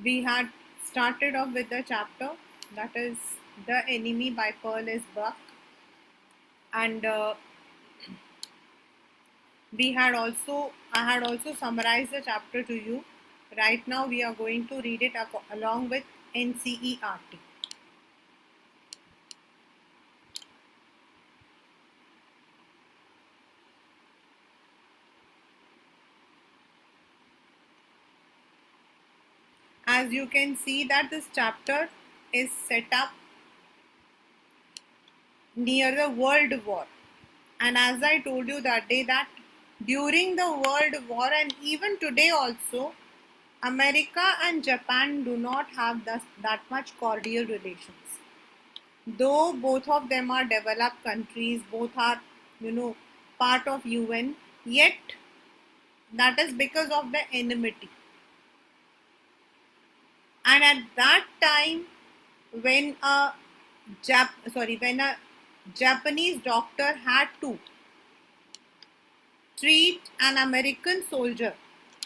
We had started off with the chapter that is The Enemy by Pearl S. Buck, and I had also summarized the chapter to you. Right now, we are going to read it along with NCERT. As you can see that this chapter is set up near the World War. And as I told you that day, that during the World War and even today also, America and Japan do not have that much cordial relations. Though both of them are developed countries, both are, part of UN, yet that is because of the enmity. And at that time, when a when a Japanese doctor had to treat an American soldier.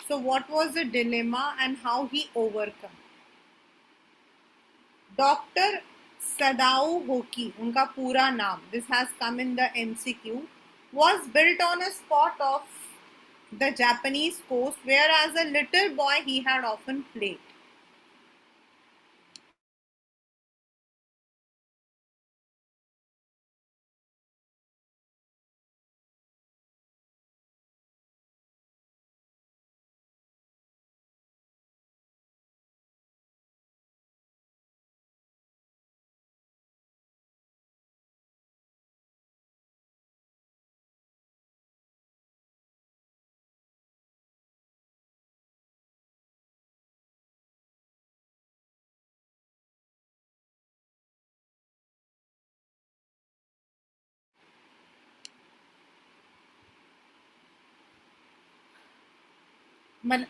So what was the dilemma and how he overcome? Dr. Sadao Hoki, unka pura naam, this has come in the MCQ, was built on a spot of the Japanese coast where as a little boy he had often played.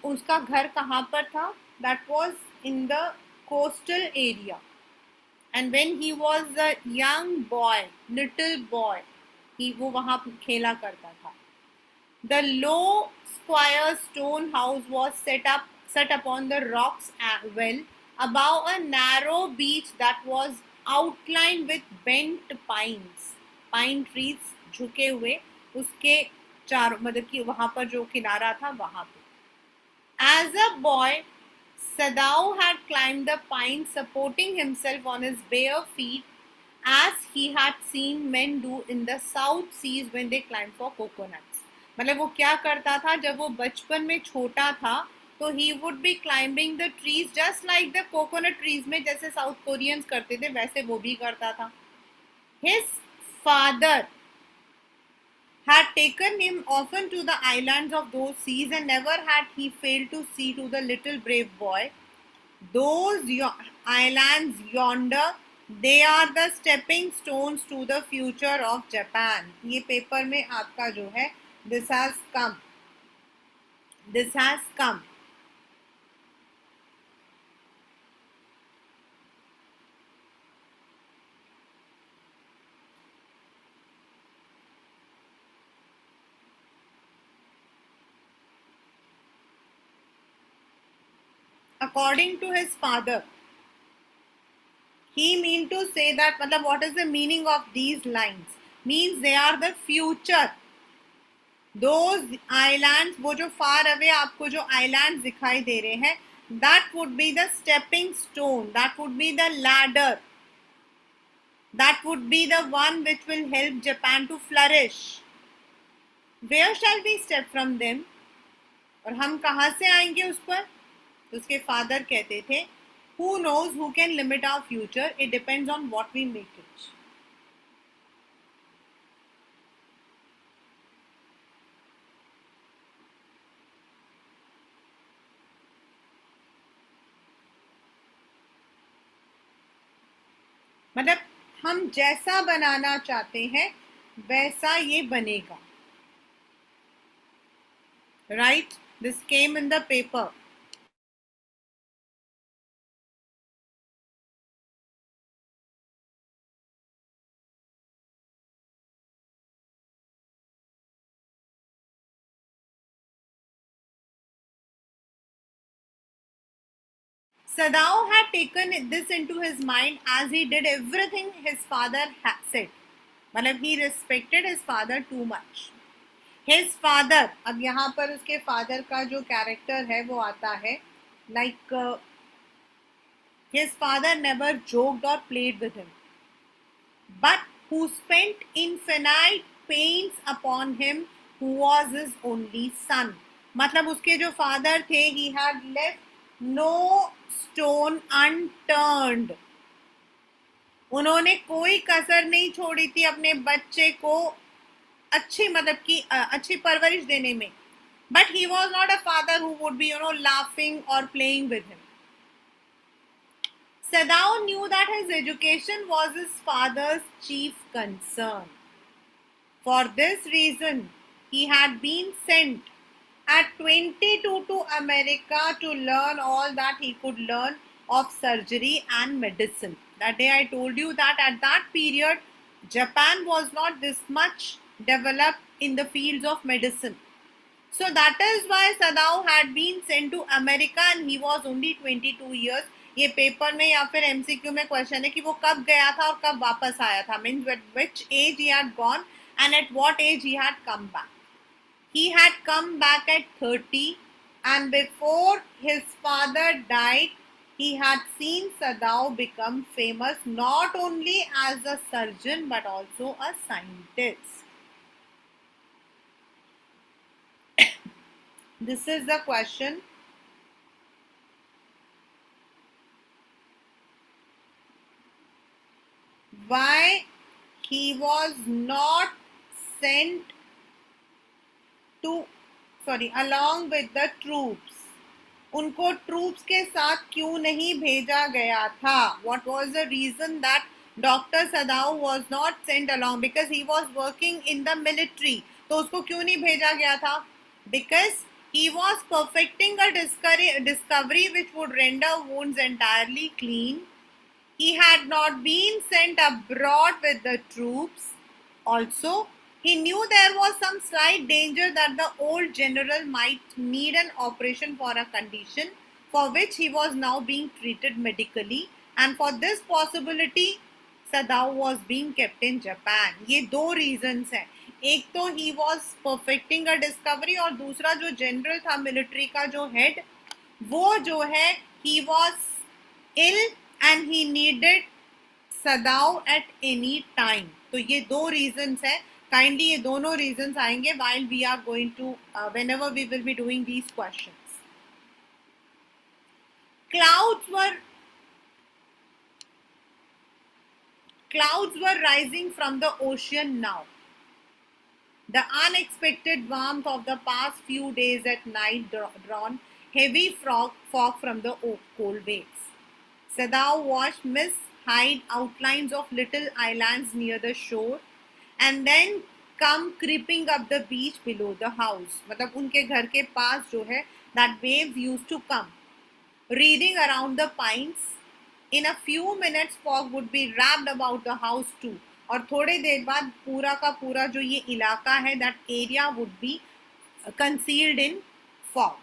उसका घर कहाँ पर था? That was in the coastal area. And when he was a young boy, little boy, वो वहाँ खेला करता था. The low square stone house was set upon the rocks well above a narrow beach that was outlined with bent pines. Pine trees झुके हुए उसके चारों मतलब कि वहां पर जो किनारा था वहां पे. As a boy, Sadao had climbed the pine supporting himself on his bare feet as he had seen men do in the South Seas when they climbed for coconuts. मतलब वो क्या करता था जब वो बचपन में छोटा था तो he would be climbing the trees just like the coconut trees में जैसे साउथ कोरियंस करते थे वैसे वो भी करता था. His father had taken him often to the islands of those seas and never had he failed to see to the little brave boy, those islands yonder, they are the stepping stones to the future of Japan. ये paper में आपका जो है this has come. This has come. According to his father, he mean to say that मतलब what is the meaning of these lines? Means they are the future. Those islands, वो जो far away आपको जो islands दिखाई दे रहे हैं, that would be the stepping stone, that would be the ladder, that would be the one which will help Japan to flourish. Where shall we step from them? और हम कहाँ से आएंगे उस पर? तो उसके फादर कहते थे, who knows who can limit our future? It depends on what we make it. मतलब हम जैसा बनाना चाहते हैं वैसा ये बनेगा. Right? This came in the paper. Sadao had taken this into his mind as he did everything his father had said. मतलब he respected his father too much. His father, अब यहाँ पर उसके father का जो character है वो आता है like his father never joked or played with him, but who spent infinite pains upon him who was his only son. मतलब उसके जो father थे, he had left no stone unturned. उन्होंने कोई कसर नहीं छोड़ी थी अपने बच्चे को अच्छी मतलब की अच्छी परवरिश देने में. But he was not a father who would be, laughing or playing with him. Sadao knew that his education was his father's chief concern. For this reason, he had been sent at 22 to America to learn all that he could learn of surgery and medicine. That day I told you that at that period, Japan was not this much developed in the fields of medicine. So that is why Sadao had been sent to America and he was only 22 years. ये paper में या फिर MCQ में question है कि वो कब गया था और कब वापस आया था, means at which age he had gone and at what age he had come back. He had come back at 30 and before his father died, he had seen Sadao become famous not only as a surgeon but also a scientist. This is the question. Why he was not sent to along with the troops. उनको troops के साथ क्यों नहीं भेजा गया था? What was the reason that Dr. Sadao was not sent along? Because he was working in the military. तो उसको क्यों नहीं भेजा गया था? Because he was perfecting a discovery which would render wounds entirely clean. He had not been sent abroad with the troops. Also, he knew there was some slight danger that the old general might need an operation for a condition for which he was now being treated medically, and for this possibility, Sadao was being kept in Japan. ये दो reasons हैं. एक तो he was perfecting a discovery और दूसरा जो general था military का जो head, वो जो है he was ill and he needed Sadao at any time. तो ये दो reasons है. Kindly ये दोनों reasons आएंगे while we are going to whenever we will be doing these questions. Clouds were rising from the ocean now. The unexpected warmth of the past few days at night drawn heavy fog from the cold waves. Sadao watched Miss hide outlines of little islands near the shore and then come creeping up the beach below the house. मतलब उनके घर के पास जो है that waves used to come, wreathing around the pines. In a few minutes fog would be wrapped about the house too. और थोड़े देर बाद पूरा का पूरा जो ये इलाका है that area would be concealed in fog.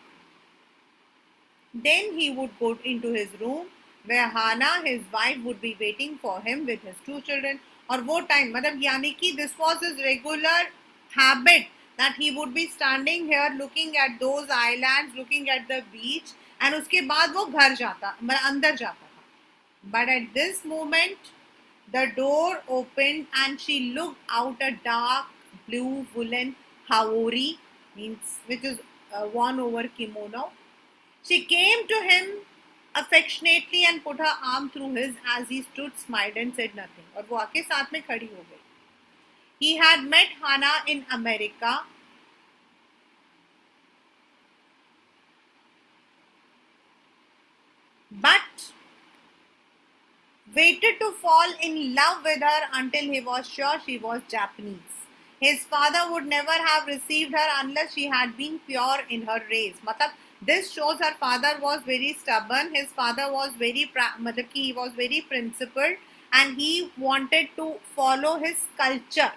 Then he would go into his room where Hana, his wife, would be waiting for him with his two children. और वो टाइम मतलब यानी कि this was his regular habit that he would be standing here looking at those islands, looking at the beach, and उसके बाद वो घर जाता मतलब अंदर जाता था. But at this moment, the door opened and she looked out a dark blue woolen haori, means which is worn over kimono. She came to him affectionately and put her arm through his as he stood, smiled and said nothing. और वो आके साथ में खड़ी हो गई. He had met Hana in America. But waited to fall in love with her until he was sure she was Japanese. His father would never have received her unless she had been pure in her race. मतलब this shows her father was very stubborn. His father was मतलब कि he was very principled and he wanted to follow his culture.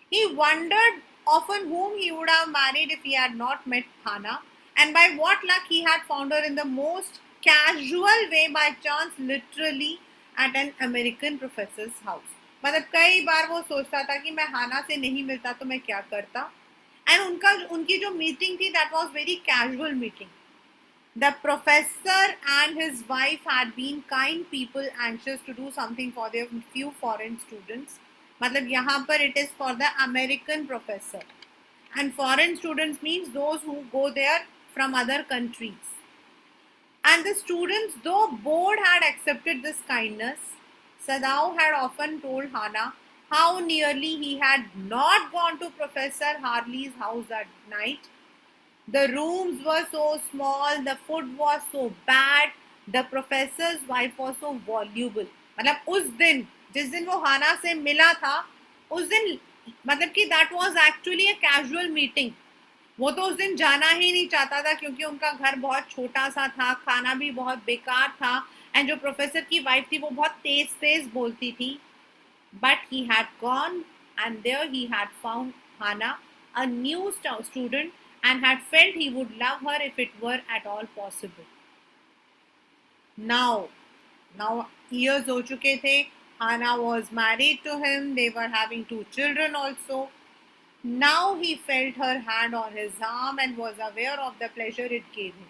He wondered often whom he would have married if he had not met Hana, and by what luck he had found her in the most casual way by chance literally at an American professor's house. मतलब कई बार वो सोचता था कि मैं हाना से नहीं मिलता तो मैं क्या करता. एंड उनकी जो मीटिंग थी that was very casual meeting. The professor and his wife had been kind people anxious to do something for their few foreign students. मतलब यहाँ पर it is for the American professor. And foreign students means those who go there from other countries. And the students, though bored, had accepted this kindness. Sadao had often told Hana how nearly he had not gone to Professor Harley's house at night. The rooms were so small, the food was so bad, the professor's wife was so voluble. मतलब उस दिन जिस दिन वो हाना से मिला था उस दिन मतलब कि that was actually a casual meeting. वो तो उस दिन जाना ही नहीं चाहता था क्योंकि उनका घर बहुत छोटा सा था, खाना भी बहुत बेकार था, एंड जो प्रोफेसर की वाइफ थी वो बहुत तेज तेज बोलती थी. But he had gone and there he had found Hana, a new student, and had felt he would love her if it were at all possible. Now years हो चुके थे. Hana was married to him. They were having 2 children also. Now he felt her hand on his arm and was aware of the pleasure it gave him.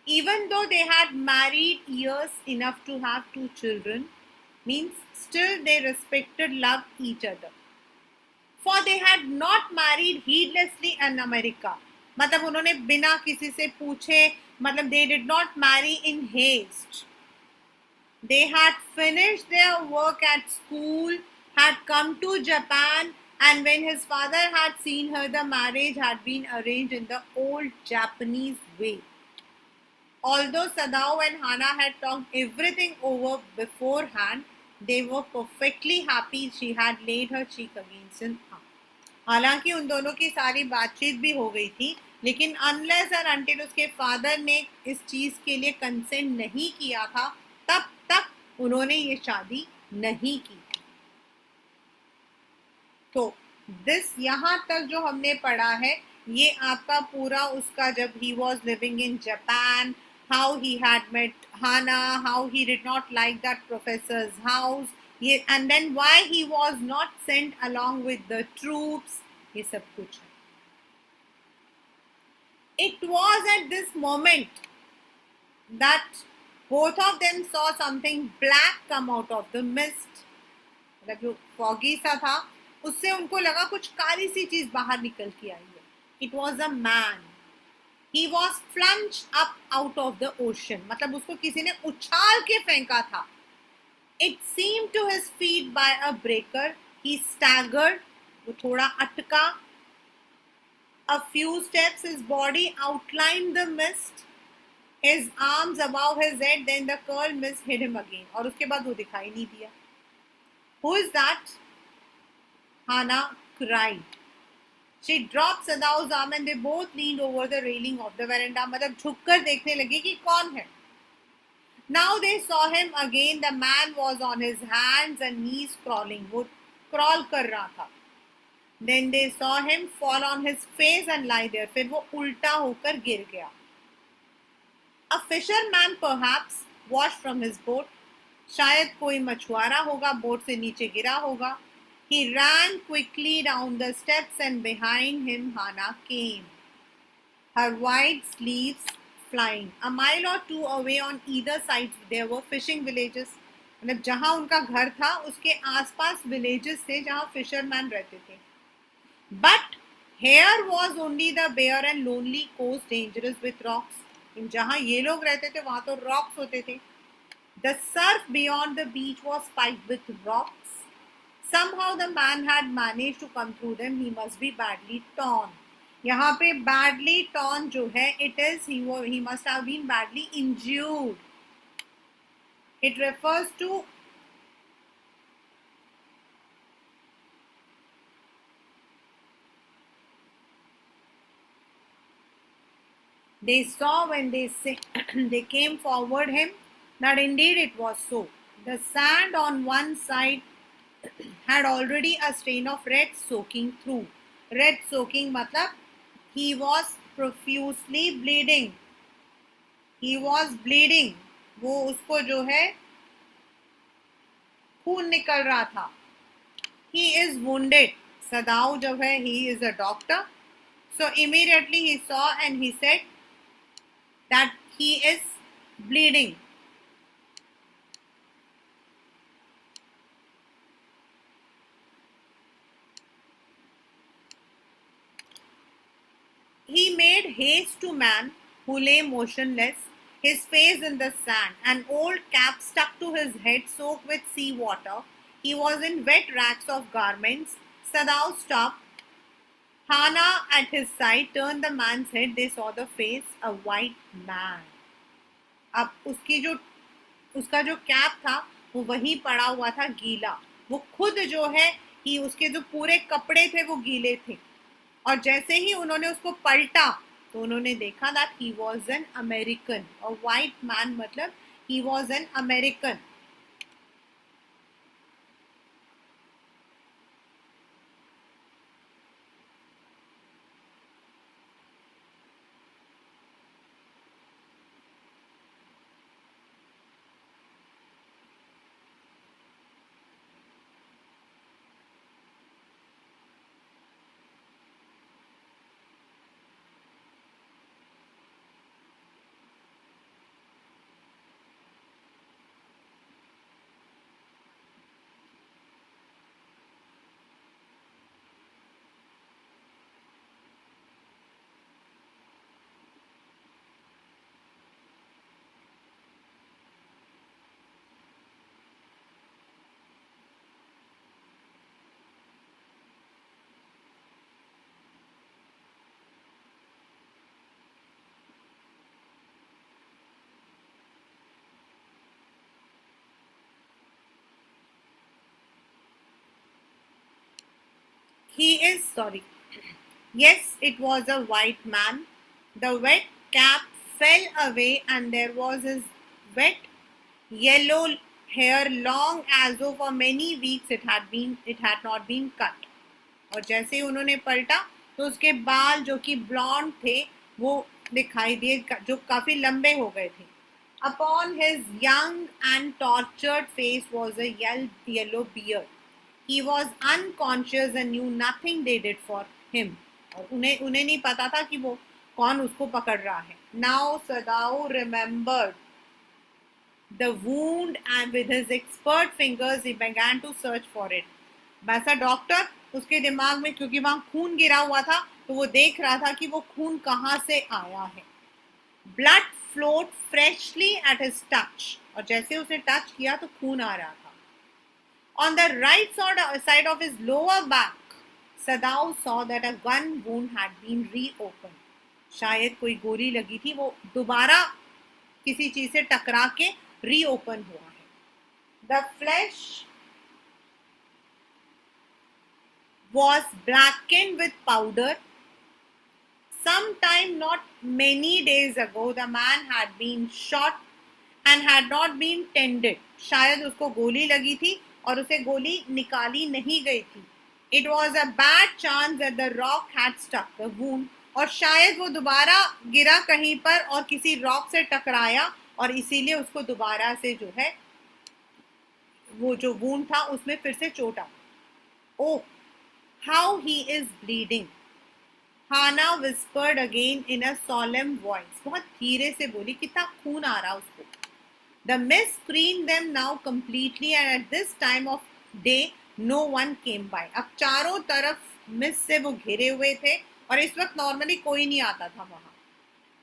Even though they had married years enough to have 2 children, means still they respected, loved each other. For they had not married heedlessly in America. मतलब उन्होंने बिना किसी से पूछे, मतलब they did not marry in haste. They had finished their work at school, had come to Japan, and when his father had seen her, the marriage had been arranged in the old Japanese way. Although Sadao and Hana had talked everything over beforehand, they were perfectly happy she had laid her cheek against him. हालांकि उन दोनों की सारी बातचीत भी हो गई थी, लेकिन अनलेस एंड अनटिल उसके फादर ने इस चीज के लिए कंसेंट नहीं किया था तब तक उन्होंने ये शादी नहीं की. तो दिस यहाँ तक जो हमने पढ़ा है ये आपका पूरा उसका जब he was living in Japan, how he had met Hana, how he did not like that professor's house, ये and then why he was not sent along with the troops, ये सब कुछ है. It was at this moment that both of them saw something black come out of the mist. मतलब जो foggy सा था उससे उनको लगा कुछ काली सी चीज बाहर निकल के आई है. It was a man. He was plunged up out of the ocean. मतलब उसको किसी ने उछाल के फेंका था. It seemed to his feet by a breaker. He staggered. वो थोड़ा अटका. A few steps, his body outlined the mist. His arms above his head, then the curled mist hid him again. और उसके बाद वो दिखाई नहीं दिया. Who is that? Hana cried. She dropped Sadao's arm and they both leaned over the railing of the veranda. मतलब झुककर देखने लगे कि कौन है. Now they saw him again. The man was on his hands and knees crawling. वो crawl कर रहा था. Then they saw him fall on his face and lie there. फिर वो उल्टा होकर गिर गया. A fisherman perhaps washed from his boat. शायद कोई मछुआरा होगा, बोट से नीचे गिरा होगा. He ran quickly down the steps and behind him Hana came, her white sleeves flying. A mile or 2 away on either side there were fishing villages. मतलब जहाँ उनका घर था उसके आसपास villages थे जहाँ fishermen रहते थे. But here was only the bare and lonely coast dangerous with rocks. जहाँ ये लोग रहते थे वहाँ तो rocks होते थे. The surf beyond the beach was spiked with rocks. Somehow the man had managed to come through them. He must be badly torn. यहाँ पे badly torn जो है, it is he must have been badly injured. It refers to they saw when they came forward him that indeed it was so. The sand on one side had already a stain of red soaking through. Red soaking matlab he was profusely bleeding. He was bleeding. वो उसको जो है खून निकल रहा था. He is wounded. Sadao जो है, he is a doctor. So immediately he saw and he said that he is bleeding. He made haste to man who lay motionless, his face in the sand, an old cap stuck to his head soaked with sea water. He was in wet rags of garments. Sadao stopped. Hana at his side turned the man's head. They saw the face, a white man. अब उसकी जो उसका जो cap था वो वहीं पड़ा हुआ था गीला. वो खुद जो है कि उसके जो पूरे कपड़े थे वो गीले थे. और जैसे ही उन्होंने उसको पलटा तो उन्होंने देखा that he was an American. A white man मतलब he was an American. He is sorry. Yes, it was a white man. The wet cap fell away, and there was his wet yellow hair, long as though for many weeks it had not been cut. और जैसे ही उन्होंने पलटा तो उसके बाल जो कि blonde थे वो दिखाई दिए, जो काफी लंबे हो गए थे. Upon his young and tortured face was a yellow beard. He was unconscious and knew nothing they did for him. और उन्हें उन्हें नहीं पता था कि वो कौन उसको पकड़ रहा है. Now Sadao remembered the wound and with his expert fingers he began to search for it. वैसा डॉक्टर उसके दिमाग में, क्योंकि वहां खून गिरा हुआ था तो वो देख रहा था कि वो खून कहाँ से आया है. Blood flowed freshly at his touch. और जैसे उसने टच किया तो खून आ रहा था. On the right side of his lower back, Sadao saw that a gun wound had been reopened. शायद कोई गोली लगी थी, वो दोबारा किसी चीज से टकरा के रीओपन हुआ है. The flesh was blackened with powder. Sometime not many days ago, the man had been shot and had not been tended. शायद उसको गोली लगी थी और उसे गोली निकाली नहीं गई थी. It was a bad chance that the rock had struck the wound. और शायद वो दोबारा गिरा कहीं पर और किसी रॉक से टकराया और इसीलिए उसको दोबारा से जो है वो जो वूंड था उसमें फिर से चोट आ. Oh, how he is bleeding. Hana whispered again in a solemn voice. बहुत धीरे से बोली, कितना खून आ रहा उसको. The mist screened them now completely and at this time of day no one came by. अब चारों तरफ मिस्ट से वो घिरे हुए थे और इस वक्त नॉर्मली कोई नहीं आता था वहां.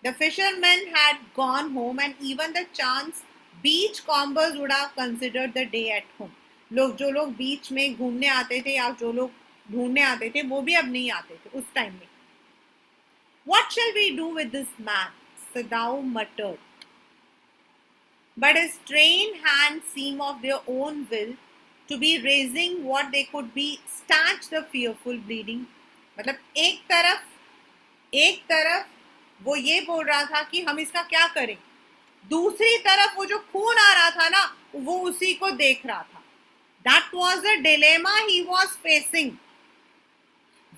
The fishermen had gone home and even the chance beachcombers would have considered the day at home. जो लोग बीच में घूमने आते थे या जो लोग ढूंढने आते थे वो भी अब नहीं आते थे उस टाइम में. What shall we do with this man? Sadao muttered. But his trained hands seemed of their own will to be raising what they could be stanch the fearful bleeding. मतलब एक तरफ वो ये बोल रहा था कि हम इसका क्या करें, दूसरी तरफ वो जो खून आ रहा था ना वो उसी को देख रहा था. That was the dilemma he was facing.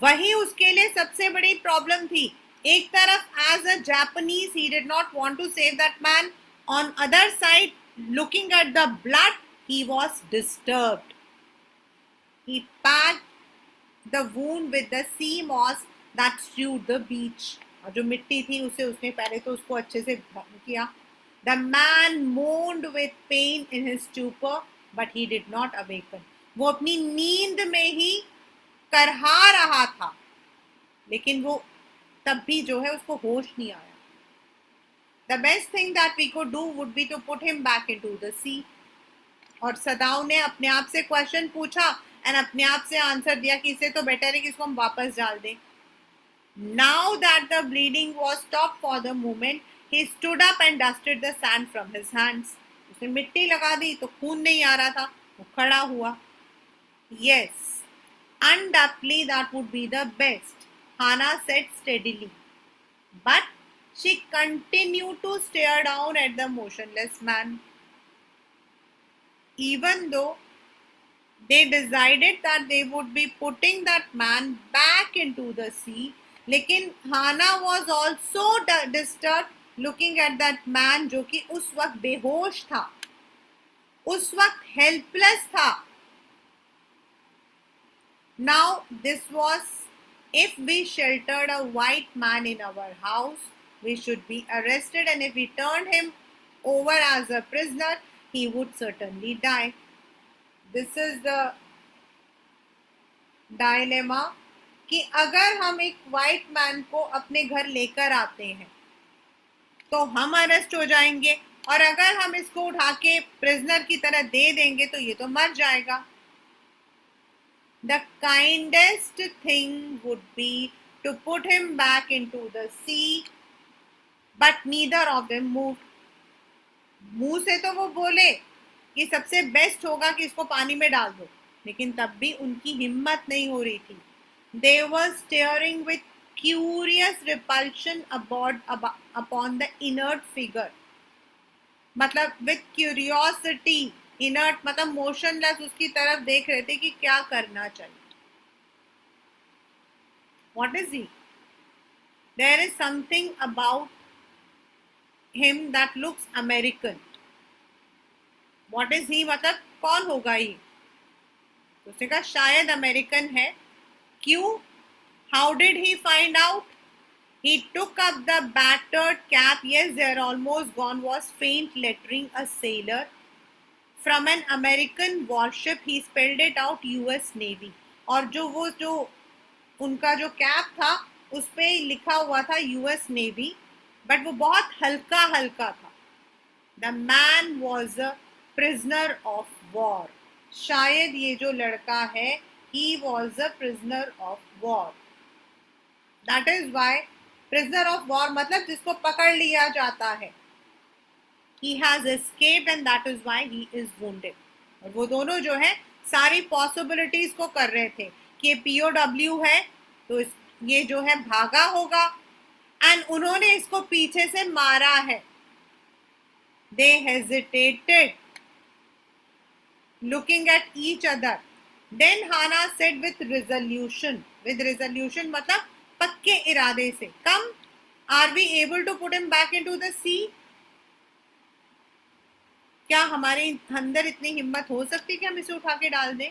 वही उसके लिए सबसे बड़ी प्रॉब्लम थी. एक तरफ as a Japanese he did not want to save that man, On other side, looking at the blood, he was disturbed. He packed the wound with the sea moss that strewed the beach. और जो मिट्टी थी उसे उसने पहले तो उसको अच्छे से किया. The man moaned with pain in his stupor, but he did not awaken. वो अपनी नींद में ही करहा रहा था, लेकिन वो तब भी जो है उसको होश नहीं आया. The best thing that we could do would be to put him back into the sea. और सदाव ने अपने आप से क्वेश्चन पूछा एंड अपने आप से आंसर दिया कि इसे तो बेटर है कि इसको हम वापस डाल दें. Now that the bleeding was stopped for the moment, he stood up and dusted the sand from his hands. उसने मिट्टी लगा दी तो खून नहीं आ रहा था, वो खड़ा हुआ. Yes, undoubtedly that would be the best, Hannah said steadily. But she continued to stare down at the motionless man. Even though they decided that they would be putting that man back into the sea, लेकिन Hannah was also disturbed looking at that man जो कि उस वक्त बेहोश था, उस वक्त helpless था. Now this was, if we sheltered a white man in our house, we should be arrested, and if we turned him over as a prisoner, he would certainly die. This is the dilemma कि अगर हम एक white man को अपने घर लेकर आते हैं तो हम अरेस्ट हो जाएंगे, और अगर हम इसको उठा के प्रिजनर की तरह दे देंगे तो ये तो मर जाएगा. The kindest thing would be to put him back into the sea, but neither of them moved. मुंह से तो वो बोले कि सबसे बेस्ट होगा कि इसको पानी में डाल दो, लेकिन तब भी उनकी हिम्मत नहीं हो रही थी. They were staring with curious repulsion upon the inert figure. मतलब with curiosity, inert मतलब motionless, उसकी तरफ देख रहे थे कि क्या करना चाहिए. What is he? There is something about him that looks American. What is he मतलब कौन होगा ये? उसने कहा शायद अमेरिकन है. क्यों? How did he find out? He took up the battered cap. Yes, they're almost gone. Was faint lettering a sailor from an American warship. He spelled it out US Navy. और जो उनका जो cap था उस पे लिखा हुआ था US Navy, बट वो बहुत हल्का हल्का था. The man was a prisoner of war. शायद ये जो लड़का है, he was a prisoner of war. That is why prisoner of war मतलब जिसको पकड़ लिया जाता है. He has escaped and that is why he is wounded. और वो दोनों जो है सारी पॉसिबिलिटीज को कर रहे थे कि POW है तो ये जो है भागा होगा, एंड उन्होंने इसको पीछे से मारा है. They hesitated, looking at each other. Then Hannah said with resolution मतलब पक्के इरादे से, Come, are we able to put him back into the sea? क्या हमारे अंदर इतनी हिम्मत हो सकती है कि हम इसे उठा के डाल दें?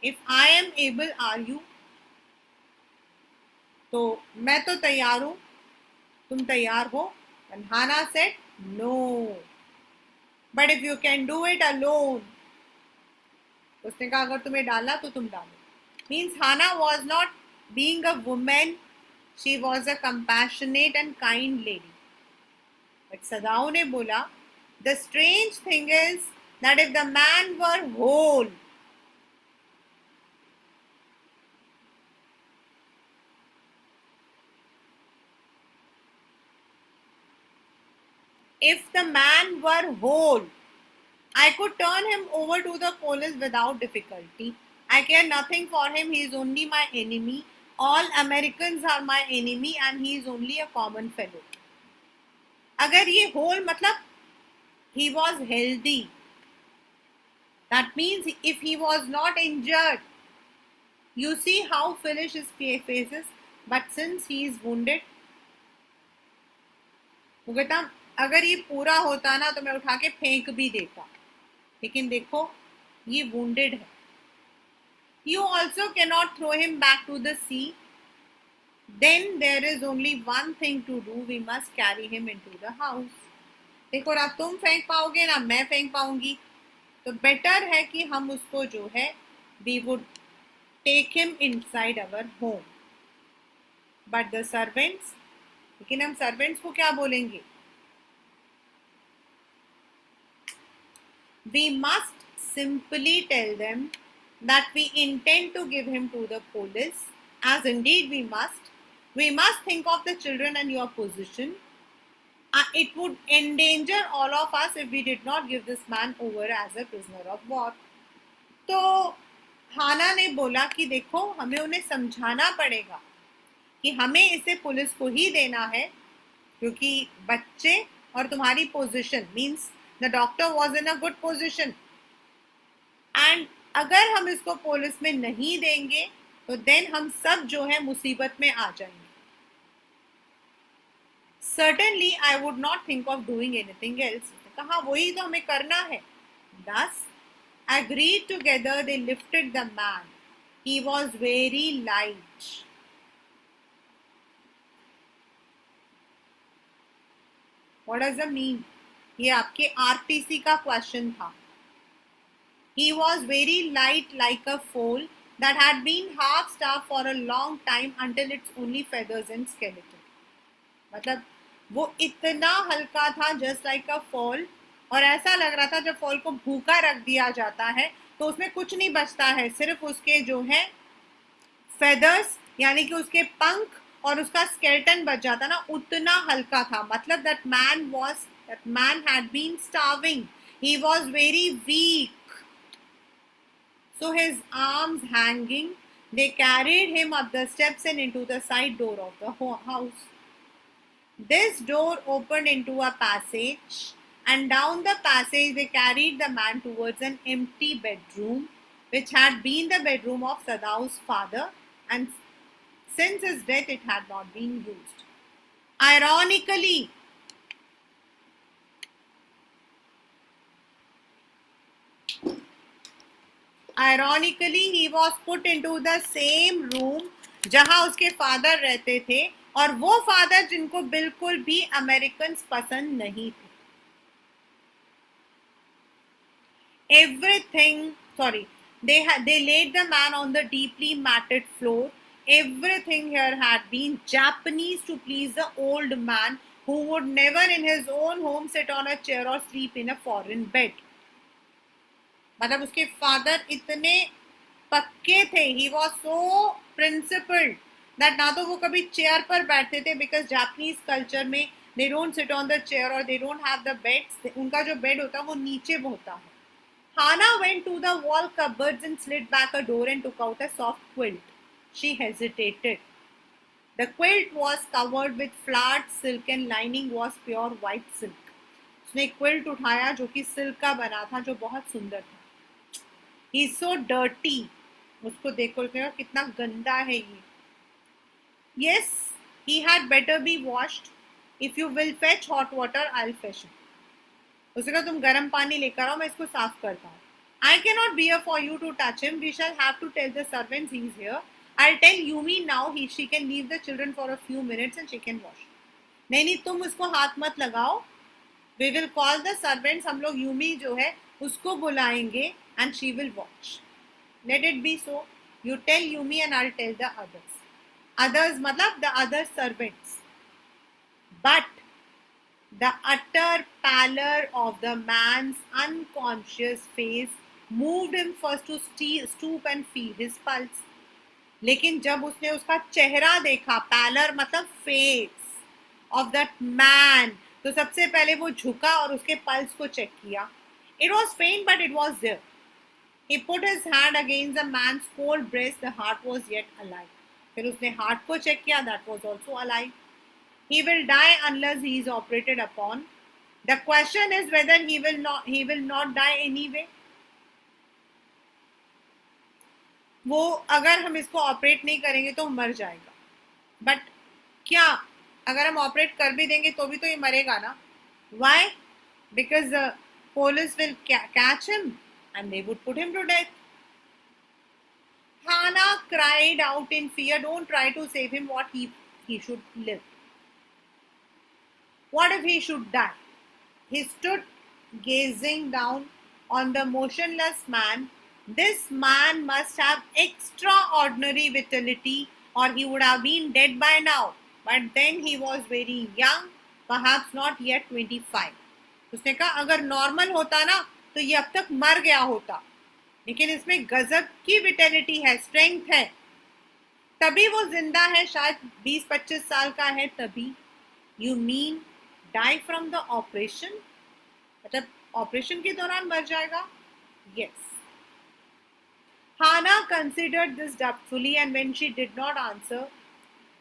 If I am able, are you? तो मैं तो तैयार हूं, तुम तैयार हो? And Hannah said, No. But if you can do it alone. उसने कहा अगर तुम्हें डालना तो तुम डालो. Means Hannah was not being a woman, she was a compassionate and kind lady. But Sadao ने बोला, the strange thing is that if the man were whole, I could turn him over to the police without difficulty. I care nothing for him. He is only my enemy. All Americans are my enemy and he is only a common fellow. अगर ये whole मतलब he was healthy. That means if he was not injured, you see how foolish his face is. But since he is wounded, वो कहता अगर ये पूरा होता ना तो मैं उठा के फेंक भी देता, लेकिन देखो ये वुंडेड है. You also cannot throw him back to the sea. Then there is only one thing to do, we must carry him into the house. देखो ना तुम फेंक पाओगे ना मैं फेंक पाऊंगी, तो बेटर है कि हम उसको जो है we would take him inside our home. But the servants, लेकिन हम सर्वेंट्स को क्या बोलेंगे? We must simply tell them that we intend to give him to the police, as indeed we must. We must think of the children and your position. It would endanger all of us if we did not give this man over as a prisoner of war. तो हाना ने बोला कि देखो हमें उन्हें समझाना पड़ेगा कि हमें इसे पुलिस को ही देना है, क्योंकि बच्चे और तुम्हारी position means the doctor was in a good position, and अगर हम इसको पुलिस में नहीं देंगे तो देन हम सब जो है मुसीबत में आ जाएंगे. Certainly I would not think of doing anything else. कहा वही तो हमें करना है. Thus agreed together they lifted the man. He was very light. What does that mean? ये आपके आरटीसी का क्वेश्चन था. He was very light like a foal that had been half starved for a long time until its only feathers and skeleton. मतलब वो इतना हल्का था just like अ fall, और ऐसा लग रहा था जब फॉल को भूखा रख दिया जाता है तो उसमें कुछ नहीं बचता है, सिर्फ उसके जो है फेदर्स यानी कि उसके पंख और उसका स्केलेटन बच जाता ना, उतना हल्का था. मतलब that man had been starving, he was very weak. So his arms hanging, they carried him up the steps and into the side door of the house. This door opened into a passage, and down the passage they carried the man towards an empty bedroom, which had been the bedroom of Sadau's father, and since his death it had not been used. Ironically, he was put into the same room जहां उसके father रहते थे, और वो father जिनको बिल्कुल भी American पसंद नहीं थे. They laid the man on the deeply matted floor. Everything here had been Japanese to please the old man who would never in his own home sit on a chair or sleep in a foreign bed. मतलब उसके father इतने पक्के थे, he was so principled that ना तो वो कभी chair पर बैठते थे, बिकॉज जापानीज कल्चर में they don't sit on the chair और they don't have the beds. उनका जो बेड होता है वो नीचे होता है. Hana went to the wall cupboards and slid back a door and took out a soft quilt. She hesitated. The quilt was covered with flat silk and lining was pure white silk. उसने quilt उठाया जो कि silk का बना था, जो बहुत सुंदर था. He is so dirty. उसको देखो कितना गंदा है ये. Yes, he had better be washed. If you will fetch hot water, I'll fetch it. उसने कहा तुम गर्म पानी लेकर आओ, मैं इसको साफ करता हूँ. I cannot bear for you to touch him. We shall have to tell the servants he is here. I'll tell Yumi now she can leave the children for a few minutes and she can wash. नहीं तुम उसको हाथ मत लगाओ. We will call the servants. हम लोग Yumi जो है उसको बुलाएंगे and she will watch. Let it be so. You tell Yumi and I'll tell the others. Others मतलब the other servants. But the utter pallor of the man's unconscious face moved him first to stoop and feel his pulse. लेकिन जब उसने उसका चेहरा देखा, pallor मतलब face of that man, तो सबसे पहले वो झुका और उसके पल्स को चेक किया. It was faint but it was there. He put his hand against the man's cold breast. The heart was yet alive. फिर उसने हार्ट को चेक किया, that was also alive. He will die unless he is operated upon. The question is whether he will not die anyway. वो अगर हम इसको operate नहीं करेंगे तो मर जाएगा. बट क्या अगर हम ऑपरेट कर भी देंगे तो भी तो ये मरेगा ना. Why? Because the police will catch him and they would put him to death. Hannah cried out in fear, don't try to save him, what he should live. What if he should die? He stood gazing down on the motionless man. This man must have extraordinary vitality or he would have been dead by now. But then he was very young, perhaps not yet 25. उसने कहा अगर normal होता ना तो ये अब तक मर गया होता, लेकिन इसमें गजब की विटेलिटी है, स्ट्रेंथ है, तभी वो जिंदा है, शायद 20-25 साल का है तभी. You mean die from the operation, मतलब ऑपरेशन के दौरान मर जाएगा? Yes. Hannah considered this doubtfully, and when she did not answer,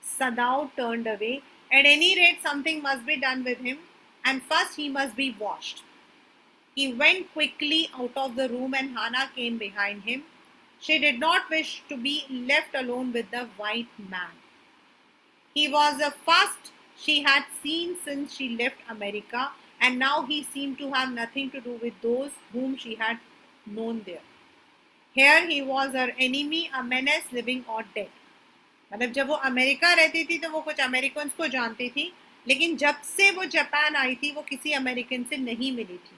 Sadao turned away. At any rate, something must be done with him, and first he must be washed. He went quickly out of the room, and Hannah came behind him. She did not wish to be left alone with the white man. He was the first she had seen since she left America, and now he seemed to have nothing to do with those whom she had known there. Here he was her enemy, a menace, living or dead. मतलब जब वो America रहती थी तो वो कुछ American को जानती थी, लेकिन जब से वो जापान आई थी वो किसी अमेरिकन से नहीं मिली थी.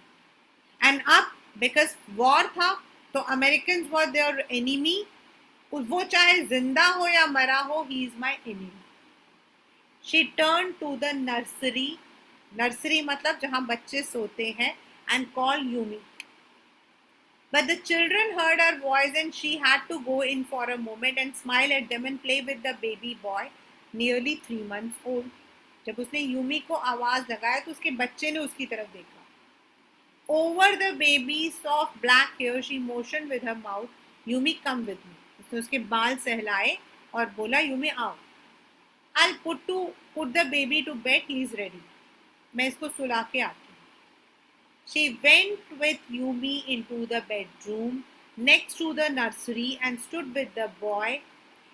एंड अब बिकॉज वॉर था तो अमेरिकन वर देयर एनिमी, वो चाहे जिंदा हो या मरा हो, he is my enemy. She turn to the nursery, nursery मतलब जहाँ बच्चे सोते हैं, and call Umi. But the children heard her voice and she had to go in for a moment and smile at them and play with the baby boy, nearly 3 months old. जब उसने Yumi को आवाज लगाया तो उसके बच्चे ने उसकी तरफ देखा. Over the baby's soft black hair, she motioned with her mouth, "Yumi, come with me." उसने उसके बाल सहलाए और बोला, "यूमी आओ. I'll put the baby to bed. He is ready." मैं इसको सुला के आती. She went with Yumi into the bedroom next to the nursery and stood with the boy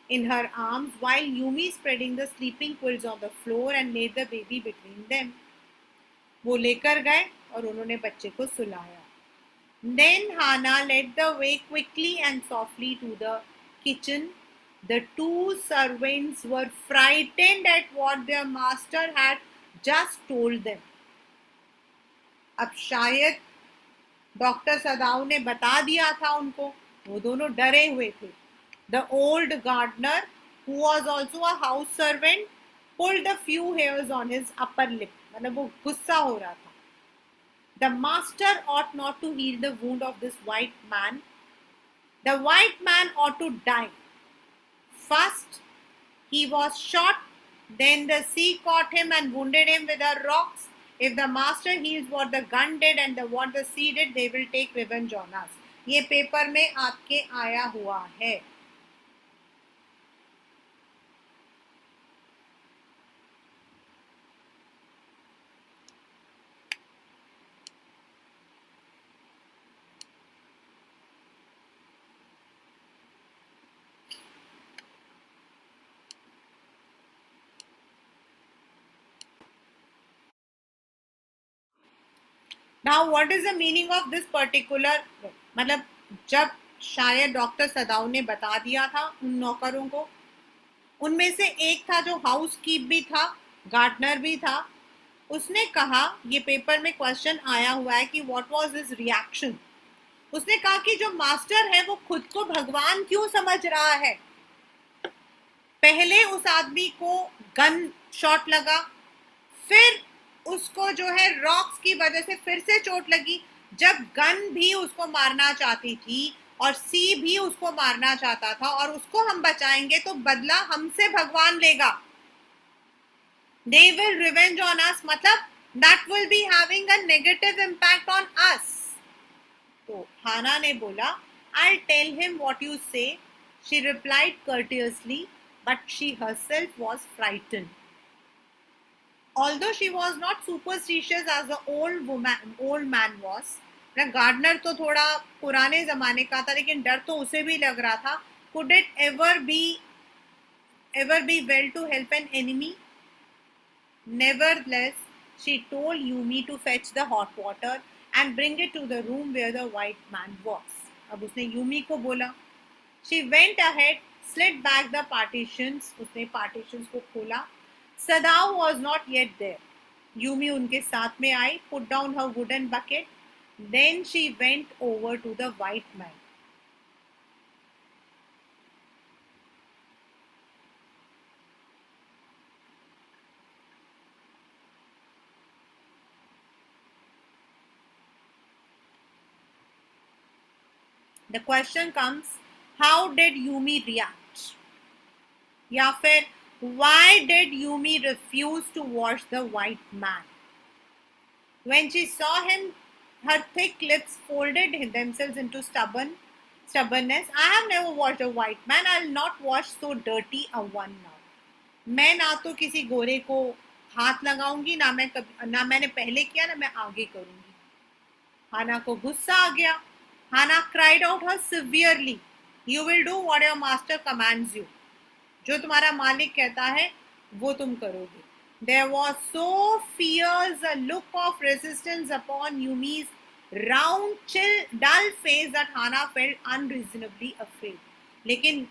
in her arms while Yumi spreading the sleeping quilts on the floor and made the baby between them. वो लेकर गए और उन्होंने बच्चे को सुलाया. Then Hannah led the way quickly and softly to the kitchen. The two servants were frightened at what their master had just told them. अब शायद doctor सदाऊ ने बता दिया था उनको, वो दोनों डरे हुए थे. The old gardener, who was also a house servant, pulled a few hairs on his upper lip, मतलब वो गुस्सा हो रहा था. The master ought not to heal the wound of this white man. The white man ought to die. First he was shot, then the sea caught him and wounded him with her rocks. If the master heals what the gun did and what the sea did, they will take revenge on us. ये paper में आपके आया हुआ है. Now what is the meaning of this particular, मतलब जब शायद doctor सदाऊ ने बता दिया था उन नौकरों को, उनमें से एक था जो हाउस कीप भी था, गार्डनर भी था, उसने कहा, ये पेपर में क्वेश्चन आया हुआ है कि व्हाट वाज हिज रिएक्शन. उसने कहा कि जो मास्टर है वो खुद को भगवान क्यों समझ रहा है. पहले उस आदमी को गन शॉट लगा, फिर उसको जो है रॉक्स की वजह से फिर से चोट लगी. जब गन भी उसको मारना चाहती थी और सी भी उसको मारना चाहता था और उसको हम बचाएंगे तो बदला हमसे भगवान लेगा. They will revenge on us, मतलब that will be having a negative impact on us. तो हाना ने बोला, I'll tell him what you say. She replied courteously, but she herself was frightened. Although she was not superstitious as the old man was, gardener तो थोड़ा पुराने जमाने का था, लेकिन डर तो उसे भी लग रहा था. Could it ever be well to help an enemy? Nevertheless, she told Yumi to fetch the hot water and bring it to the room where the white man was. अब उसने यूमी को बोला. She went ahead, slid back the partitions. उसने partitions को खोला. Sadao was not yet there. Yumi उनके साथ में आई, put down her wooden bucket. Then she went over to the white man. The question comes, how did Yumi react? या फिर why did Yumi refuse to wash the white man? When she saw him, her thick lips folded themselves into stubbornness. I have never washed a white man. I'll not wash so dirty a one now. मैं ना तो किसी गोरे को हाथ लगाऊंगी, ना मैंने पहले किया, ना मैं आगे करूंगी. हाना को गुस्सा आ गया. हाना cried out her severely. You will do what your master commands you. जो तुम्हारा मालिक कहता है वो तुम करोगे. There was so fierce a look of resistance upon Yumi's round, chill, dull face that Hana felt unreasonably afraid. लेकिन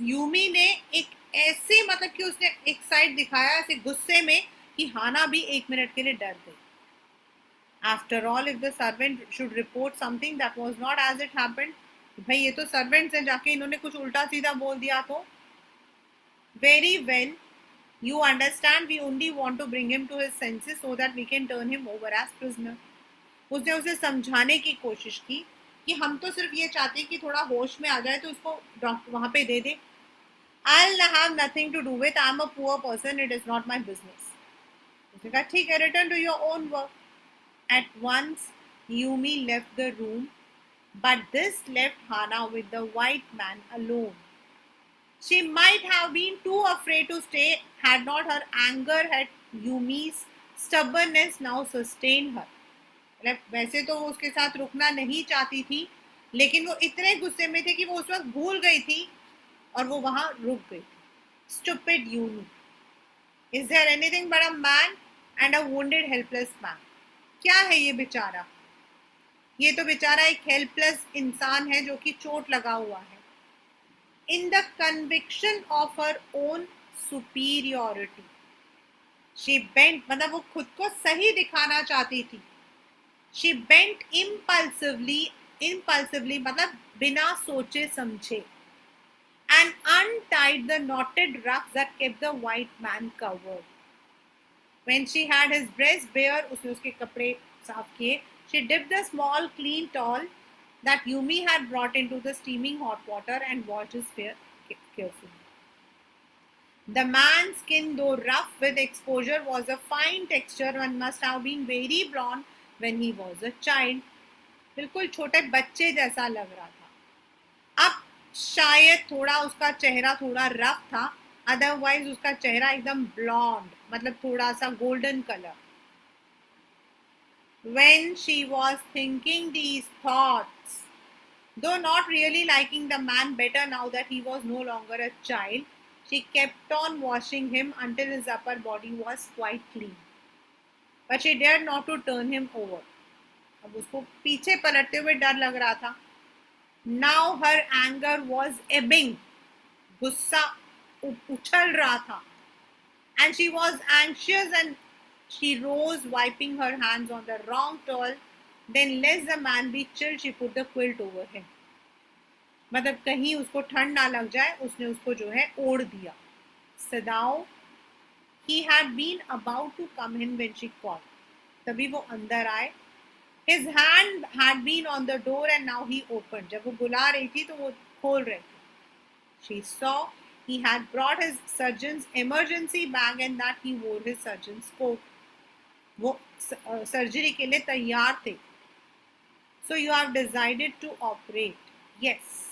Yumi ने एक ऐसे मतलब कि उसने एक साइड दिखाया ऐसे गुस्से में कि हाना भी 1 मिनट के लिए डर गई. After all, if the servant should report something that was not as it happened, भाई ये तो सर्वेंट्स हैं, जाके इन्होंने कुछ उल्टा सीधा बोल दिया तो. Very well, you understand, we only want to bring him to his senses so that we can turn him over as prisoner. उसने उसे समझाने की कोशिश की कि हम तो सिर्फ ये चाहते हैं कि थोड़ा होश में आ जाए तो उसको डॉक्टर वहाँ पे दे दे. I'll have nothing to do with. I'm a poor person. It is not my business. उसने कहा ठीक है, return to your own work. At once, Yumi left the room, but this left Hana with the white man alone. She might have been too afraid to stay had not her anger at Yumi's stubbornness now sustained her. वैसे तो वो उसके साथ रुकना नहीं चाहती थी, लेकिन वो इतने गुस्से में थे कि वो उस वक्त भूल गई थी और वो वहां रुक गई. Stupid Yumi. Is there anything but a man and a wounded helpless man? क्या है ये बेचारा? ये तो बेचारा एक हेल्पलेस इंसान है जो कि चोट लगा हुआ है. In the conviction of her own superiority, she bent, मतलब वो खुद को सही दिखाना चाहती थी. She bent impulsively मतलब बिना सोचे समझे, and untied the knotted rugs that kept the white man covered. When she had his breast bare, उसने उसके कपड़े साफ किए. She dipped the small clean towel that Yumi had brought into the steaming hot water and washed his face carefully. The man's skin, though rough with exposure, was a fine texture and must have been very blonde when he was a child. बिल्कुल छोटे बच्चे जैसा लग रहा था. अब शायद थोड़ा उसका चेहरा थोड़ा रफ था, अदरवाइज उसका चेहरा एकदम ब्लॉन्ड मतलब थोड़ा सा golden colour. When she was thinking these thoughts, though not really liking the man better now that he was no longer a child, she kept on washing him until his upper body was quite clean. But she dared not to turn him over. अब उसको पीछे पलटते हुए डर लग रहा था. Now her anger was ebbing. गुस्सा उछल रहा था. And she was anxious and she rose, wiping her hands on the wrong towel. Then, lest the man be chilled, she put the quilt over him. मतलब कहीं उसको ठंड ना लग जाए, उसने उसको जो है ओढ़ दिया. Sadao, he had been about to come in when she called. तभी वो अंदर आए. His hand had been on the door and now he opened. जब वो बुला रही थी तो वो खोल रहे थे. She saw he had brought his surgeon's emergency bag and that he wore his surgeon's coat. वो सर्जरी के लिए तैयार थे. So you have decided to operate. Yes.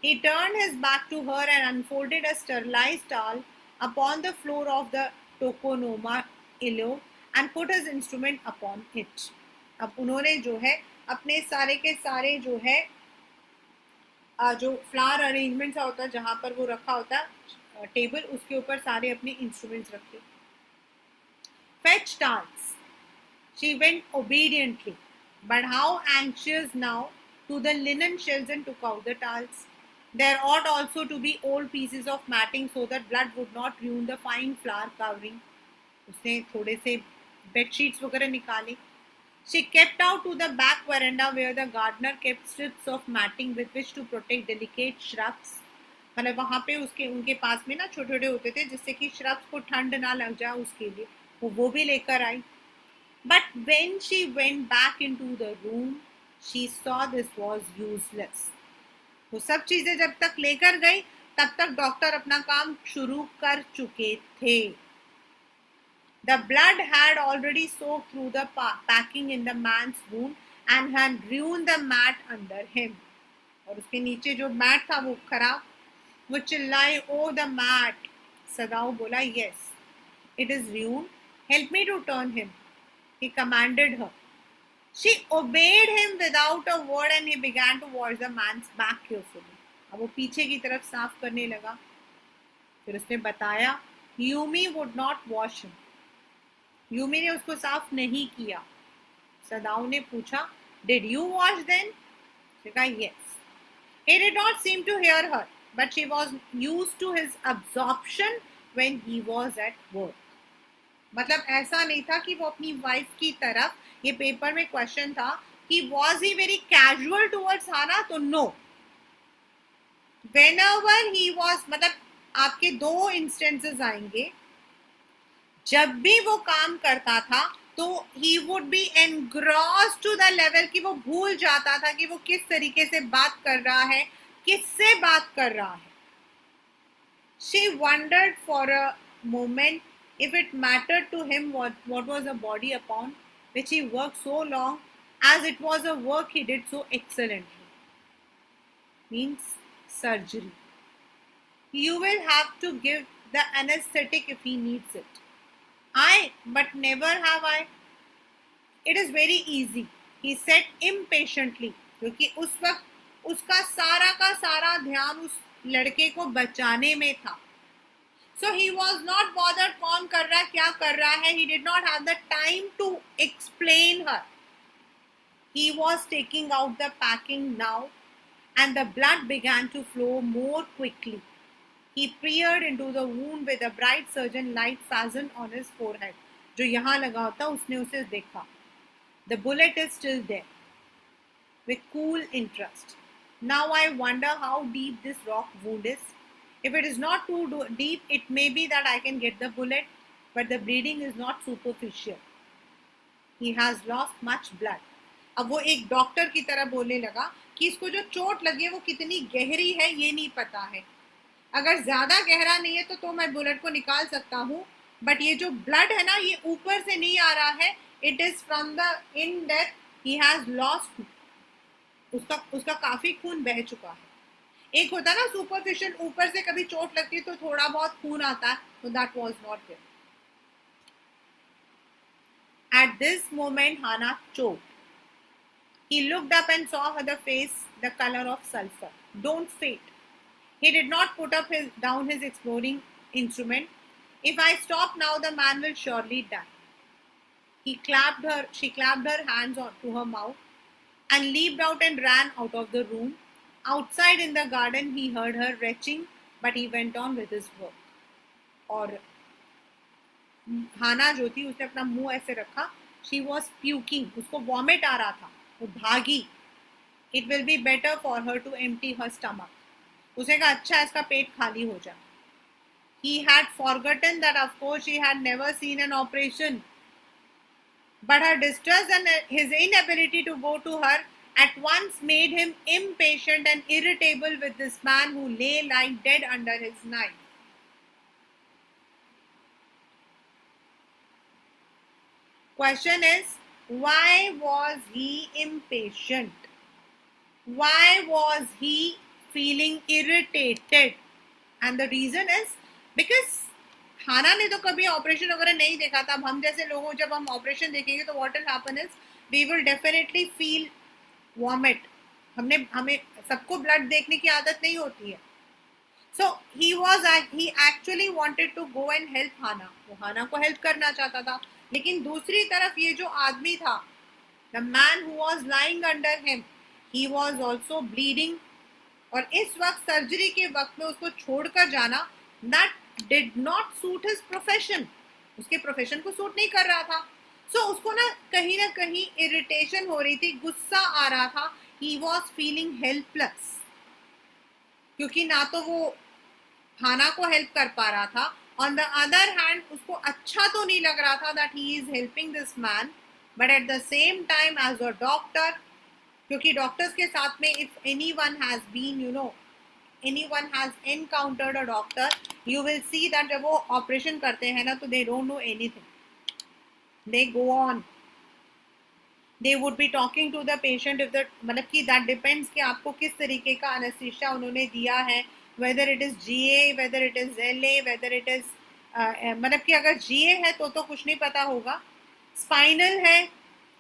He turned his back to her and unfolded a sterilized towel upon the floor of the tokonoma illo and put his instrument upon it. अब उन्होंने जो है अपने सारे के सारे जो है जो फ्लावर अरेंजमेंट होता है जहाँ पर वो रखा होता है टेबल, उसके ऊपर सारे अपने इंस्ट्रूमेंट्स रखे. Fetch towels. She went obediently, but how anxious now, to the linen shelves and took out the towels. There ought also to be old pieces of matting so that blood would not ruin the fine flower covering. उसने थोड़े से bedsheets वगैरह निकाले. She kept out to the back veranda where the gardener kept strips of matting with which to protect delicate shrubs. मतलब वहाँ पे उसके उनके पास में ना छोटे छोटे होते थे जिससे कि shrubs को ठंड ना लग जाए उसके लिए वो भी लेकर आई. But when she went back into the room, she saw this was useless. वो सब चीजें जब तक लेकर गई तब तक डॉक्टर अपना काम शुरू कर चुके थे. The blood had already soaked through the packing in the man's wound and had ruined the mat under him. और उसके नीचे जो मैट था वो खराब. वो चिल्लाई, ओ द मैट. सदाओ बोला, yes, it is ruined. Help me to turn him. He commanded her. She obeyed him without a word and he began to wash the man's back carefully. अब वो पीछे की तरफ साफ करने लगा. फिर उसने बताया, Yumi would not wash him. Yumi ने उसको साफ नहीं किया. सदाओ ने पूछा, did you wash then? She said, yes. He did not seem to hear her, but she was used to his absorption when he was at work. मतलब ऐसा नहीं था कि वो अपनी वाइफ की तरफ, ये पेपर में क्वेश्चन था कि was he very casual towards हाना, तो no. Whenever he was, मतलब आपके दो इंस्टेंसेस आएंगे. जब भी वो काम करता था तो he would be engrossed to the level कि वो भूल जाता था कि वो किस तरीके से बात कर रहा है, किससे बात कर रहा है. She wondered for a moment if it mattered to him what was the body upon which he worked so long, as it was a work he did so excellently. Means surgery. You will have to give the anesthetic if he needs it. But never have I. It is very easy, he said impatiently, क्योंकि उस वक्त उसका सारा का सारा ध्यान उस लड़के को बचाने में था. So he was not bothered कौन कर रहा है, क्या कर रहा है. He did not have the time to explain her. He was taking out the packing now, and the blood began to flow more quickly. He peered into the wound with a bright surgeon light fastened on his forehead. जो यहाँ लगा होता उसने उसे देखा. The bullet is still there. With cool interest. Now I wonder how deep this rock wound is. If it is not too deep, it may be that I can get the bullet, but the bleeding is not superficial. He has lost much blood. अब वो एक doctor की तरह बोलने लगा कि इसको जो चोट लगी है वो कितनी गहरी है ये नहीं पता है. अगर ज्यादा गहरा नहीं है तो मैं बुलेट को निकाल सकता हूँ, बट ये जो ब्लड है ना ये ऊपर से नहीं आ रहा है. It is from the in death he has lost. उसका काफी खून बह चुका है. एक होता ना सुपरफिशियल, ऊपर से कभी चोट लगती है तो थोड़ा बहुत खून आता है, तो that was not there. At this moment Hana choked. He looked up and saw her face the color of sulfur. Don't faint. He did not put down his exploring instrument. If I stop now, the man will surely die. She clapped her hands to her mouth and leaped out and ran out of the room. Outside in the garden, he heard her retching, but he went on with his work. और हाना जो थी उसने अपना मुंह ऐसे रखा. She was puking. उसको vomit आ रहा था. वो भागी. It will be better for her to empty her stomach. उसने कहा अच्छा इसका पेट खाली हो जाए. He had forgotten that of course she had never seen an operation. But her distress and his inability to go to her at once made him impatient and irritable with this man who lay like dead under his knife. Question is, why was he impatient? Why was he feeling irritated? And the reason is because हाना ने तो कभी operation वगैरह नहीं देखा था. हम जैसे लोगों जब हम ऑपरेशन देखेंगे तो what will happen is we will definitely feel vomit. हमें सबको ब्लड देखने की आदत नहीं होती है. So he actually wanted to go and help Hana. वो हाना को हेल्प करना चाहता था. लेकिन दूसरी तरफ ये जो आदमी था, the man who was lying under him, he was also bleeding. और इस वक्त सर्जरी के वक्त में उसको छोड़कर जाना, that did not suit his profession, उसके प्रोफेशन को सूट नहीं कर रहा था। सो उसको ना कहीं इरिटेशन हो रही थी, गुस्सा आ रहा था, ही वॉज फीलिंग हेल्पलेस, क्योंकि ना तो वो खाना को हेल्प कर पा रहा था, ऑन द अदर हैंड उसको अच्छा तो नहीं लग रहा था that he is helping this man, but at the same time as a doctor, क्योंकि डॉक्टर्स के साथ में if anyone has been anyone has encountered a doctor, you will see that जब वो ऑपरेशन करते हैं ना तो they don't know anything, they go on, they would be talking to the patient if the मतलब कि that depends कि आपको किस तरीके का anesthesia उन्होंने दिया है, whether it is GA, whether it is LA, whether it is मतलब कि अगर GA है तो कुछ नहीं पता होगा, स्पाइनल है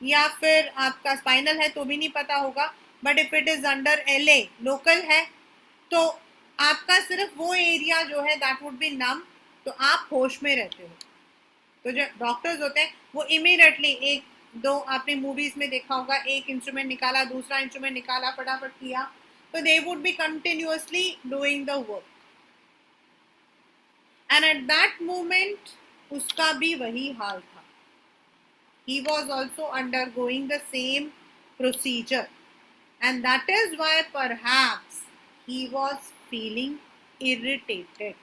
या फिर आपका स्पाइनल है तो भी नहीं पता होगा, but if it is under LA local है तो आपका सिर्फ वो एरिया जो है दैट वुड बी नम, तो आप होश में रहते हो। तो जो डॉक्टर्स होते हैं वो इमीडिएटली एक दो, आपने मूवीज में देखा होगा, एक इंस्ट्रूमेंट निकाला, दूसरा इंस्ट्रूमेंट निकाला, फटाफट किया, तो they would be continuously doing the work. And at that moment उसका भी वही हाल था, he was also undergoing the same procedure, and that is why perhaps he was feeling irritated.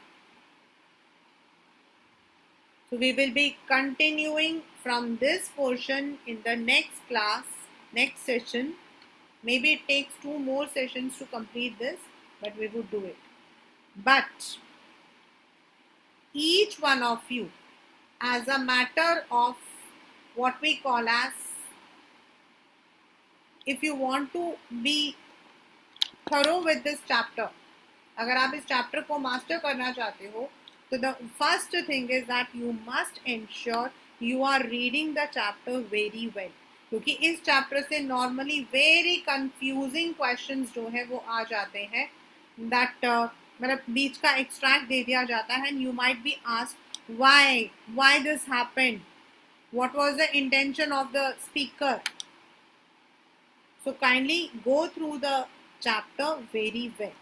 So we will be continuing from this portion in the next class, next session. Maybe it takes 2 more sessions to complete this, but we would do it. But each one of you, as a matter of what we call as, if you want to be thorough with this chapter, अगर आप इस chapter को master करना चाहते हो, तो the first thing is that you must ensure you are reading the chapter very well, क्योंकि इस चैप्टर से नॉर्मली वेरी कंफ्यूजिंग क्वेश्चंस जो है वो आ जाते हैं, दैट मतलब बीच का एक्सट्रैक्ट दे दिया जाता है, and you might be asked why this happened, what was the intention of the speaker. So kindly go through the chapter very well.